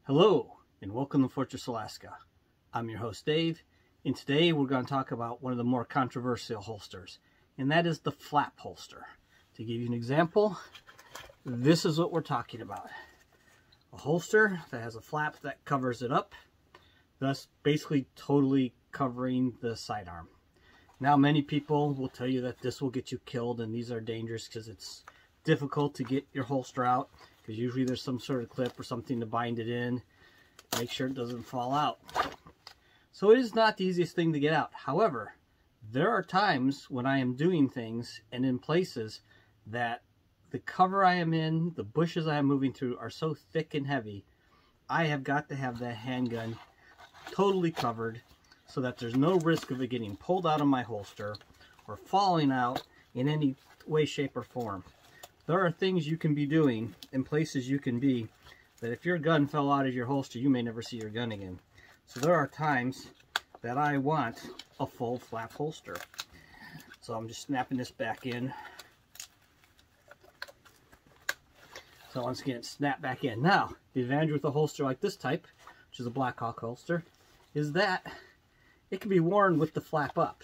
Hello and welcome to Fortress, Alaska. I'm your host Dave, and today we're going to talk about one of the more controversial holsters, and that is the flap holster. To give you an example, this is what we're talking about. A holster that has a flap that covers it up, thus basically totally covering the sidearm. Now many people will tell you that this will get you killed and these are dangerous because it's difficult to get your holster out, because usually there's some sort of clip or something to bind it in, make sure it doesn't fall out. So it is not the easiest thing to get out. However, there are times when I am doing things and in places that the cover I am in, the bushes I am moving through are so thick and heavy, I have got to have that handgun totally covered so that there's no risk of it getting pulled out of my holster or falling out in any way, shape, or form. There are things you can be doing and places you can be that if your gun fell out of your holster, you may never see your gun again. So there are times that I want a full flap holster. So I'm just snapping this back in. So once again, snap back in. Now, the advantage with a holster like this type, which is a Black Hawk holster, is that it can be worn with the flap up.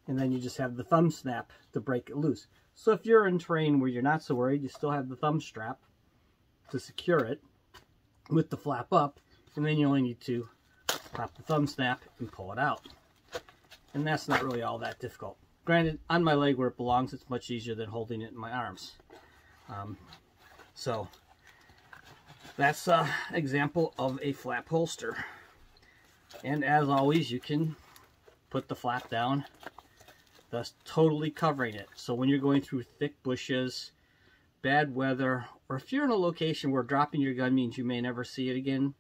And then you just have the thumb snap to break it loose. So if you're in terrain where you're not so worried, you still have the thumb strap to secure it with the flap up, and then you only need to pop the thumb snap and pull it out. And that's not really all that difficult. Granted, on my leg where it belongs, it's much easier than holding it in my arms. So that's an example of a flap holster. And as always, you can put the flap down, thus totally covering it. So when you're going through thick bushes, bad weather, or if you're in a location where dropping your gun means you may never see it again,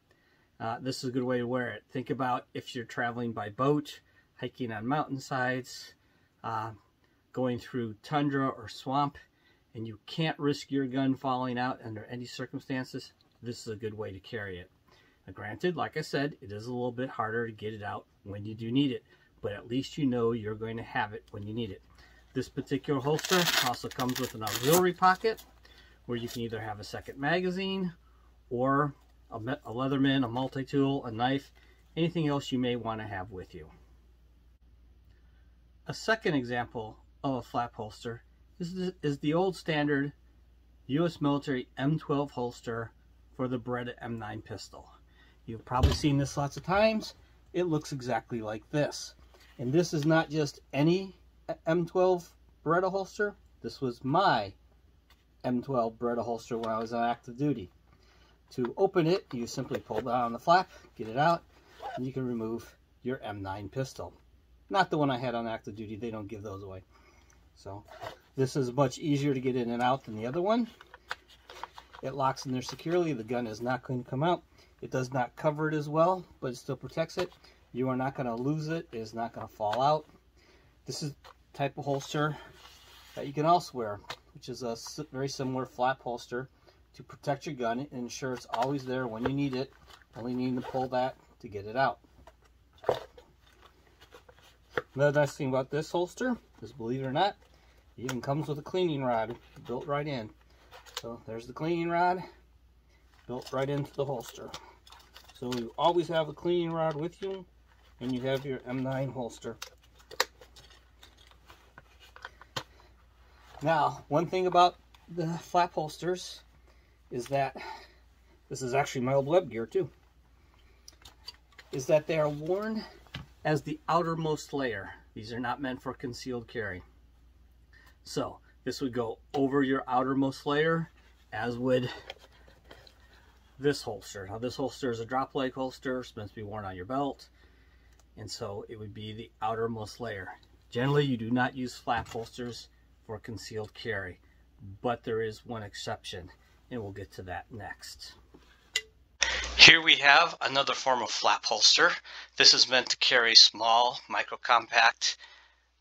this is a good way to wear it. Think about if you're traveling by boat, hiking on mountainsides, going through tundra or swamp, and you can't risk your gun falling out under any circumstances. This is a good way to carry it. Now, granted, like I said, it is a little bit harder to get it out when you do need it, but at least you know you're going to have it when you need it. This particular holster also comes with an auxiliary pocket where you can either have a second magazine or a Leatherman, a multi-tool, a knife, anything else you may want to have with you. A second example of a flap holster is the old standard U.S. military M12 holster for the Beretta M9 pistol. You've probably seen this lots of times. It looks exactly like this. And this is not just any M12 Beretta holster. This was my M12 Beretta holster when I was on active duty. To open it, you simply pull down on the flap, get it out, and you can remove your M9 pistol. Not the one I had on active duty. They don't give those away. So this is much easier to get in and out than the other one. It locks in there securely. The gun is not going to come out. It does not cover it as well, but it still protects it. You are not going to lose it. It is not going to fall out. This is the type of holster that you can also wear, which is a very similar flap holster to protect your gun and ensure it's always there when you need it. Only needing to pull that to get it out. Another nice thing about this holster is, believe it or not, it even comes with a cleaning rod built right in. So there's the cleaning rod built right into the holster. So you always have a cleaning rod with you, and you have your M9 holster. Now, one thing about the flap holsters is that, this is actually my old web gear too, is that they are worn as the outermost layer. These are not meant for concealed carry. So this would go over your outermost layer, as would this holster. Now this holster is a drop leg holster. It's meant to be worn on your belt, and so it would be the outermost layer. Generally, you do not use flap holsters for concealed carry, but there is one exception, and we'll get to that next. Here we have another form of flap holster. This is meant to carry small, micro-compact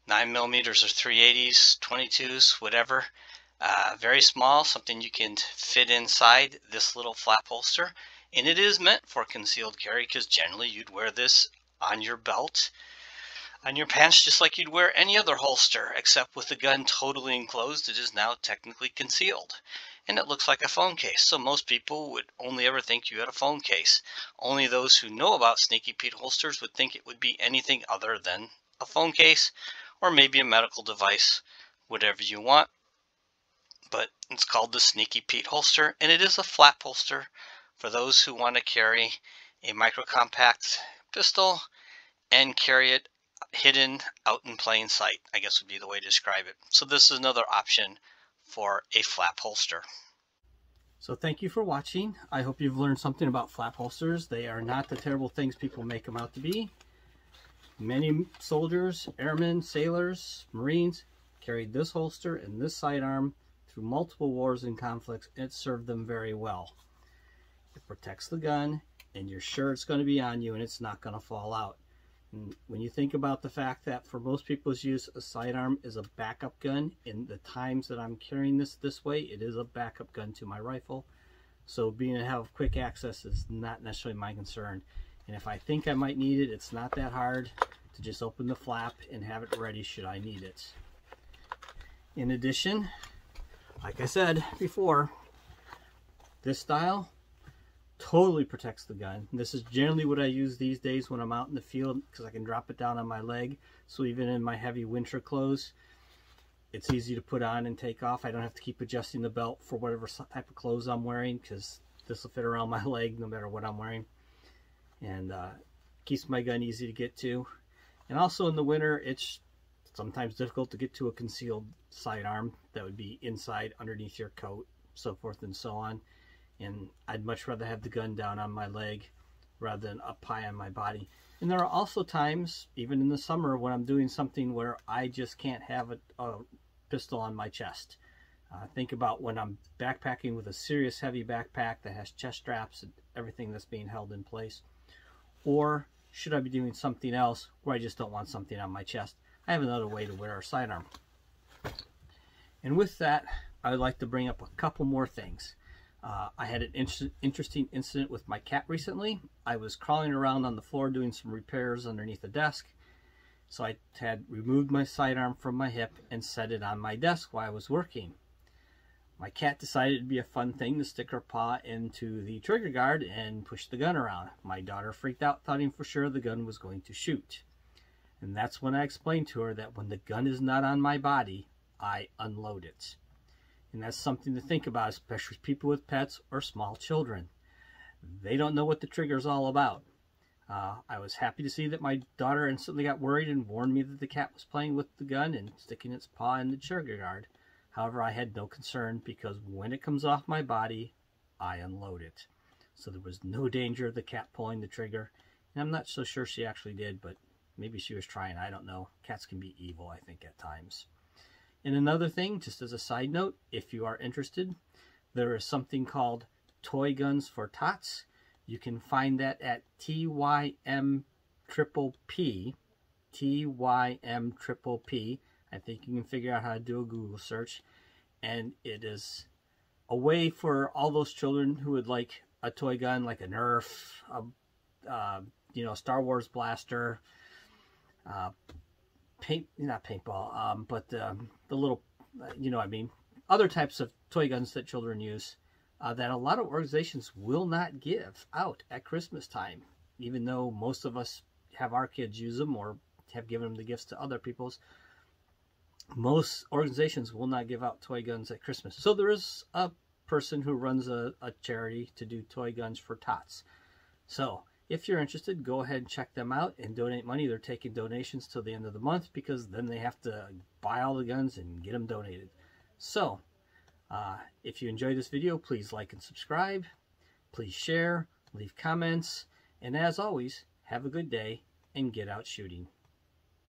9mm or 380s, 22s, whatever. Very small, something you can fit inside this little flap holster. And it is meant for concealed carry because generally you'd wear this on your belt, on your pants, just like you'd wear any other holster, except with the gun totally enclosed, it is now technically concealed. and it looks like a phone case. So most people would only ever think you had a phone case. Only those who know about Sneaky Pete holsters would think it would be anything other than a phone case or maybe a medical device, whatever you want. But it's called the Sneaky Pete holster, and it is a flap holster for those who want to carry a micro compact pistol and carry it hidden out in plain sight, I guess would be the way to describe it. So this is another option for a flap holster. So thank you for watching. I hope you've learned something about flap holsters. They are not the terrible things people make them out to be. Many soldiers, airmen, sailors, Marines carried this holster and this sidearm through multiple wars and conflicts, and it served them very well. It protects the gun, and you're sure it's going to be on you and it's not going to fall out. And when you think about the fact that for most people's use, a sidearm is a backup gun, in the times that I'm carrying this way, it is a backup gun to my rifle. So being able to have quick access is not necessarily my concern. And if I think I might need it, it's not that hard to just open the flap and have it ready should I need it. In addition, like I said before, this style totally protects the gun. This is generally what I use these days when I'm out in the field, because I can drop it down on my leg. So even in my heavy winter clothes, it's easy to put on and take off. I don't have to keep adjusting the belt for whatever type of clothes I'm wearing, because this will fit around my leg no matter what I'm wearing. And keeps my gun easy to get to. And also in the winter, it's sometimes difficult to get to a concealed sidearm that would be inside underneath your coat, so forth and so on. And I'd much rather have the gun down on my leg rather than up high on my body. And there are also times, even in the summer, when I'm doing something where I just can't have a pistol on my chest. Think about when I'm backpacking with a serious heavy backpack that has chest straps and everything that's being held in place. Or should I be doing something else where I just don't want something on my chest? I have another way to wear a sidearm. And with that, I would like to bring up a couple more things. I had an interesting incident with my cat recently. I was crawling around on the floor doing some repairs underneath the desk. So I had removed my sidearm from my hip and set it on my desk while I was working. My cat decided it'd be a fun thing to stick her paw into the trigger guard and push the gun around. My daughter freaked out, thought for sure the gun was going to shoot. And that's when I explained to her that when the gun is not on my body, I unload it. And that's something to think about, especially people with pets or small children. They don't know what the trigger is all about. I was happy to see that my daughter instantly got worried and warned me that the cat was playing with the gun and sticking its paw in the trigger guard. However, I had no concern because when it comes off my body, I unload it. So there was no danger of the cat pulling the trigger. And I'm not so sure she actually did, but maybe she was trying. I don't know. Cats can be evil, I think, at times. And another thing, just as a side note, if you are interested, there is something called Toy Guns for Tots. You can find that at TYM Triple P. TYM Triple P. I think you can figure out how to do a Google search. And it is a way for all those children who would like a toy gun, like a Nerf, Star Wars blaster, not paintball, but the little, other types of toy guns that children use that a lot of organizations will not give out at Christmas time, even though most of us have our kids use them or have given them the gifts to other people's. Most organizations will not give out toy guns at Christmas. So there is a person who runs a charity to do toy guns for tots. So if you're interested, go ahead and check them out and donate money. They're taking donations till the end of the month because then they have to buy all the guns and get them donated. So if you enjoyed this video, please like and subscribe. Please share, leave comments, and as always, have a good day and get out shooting.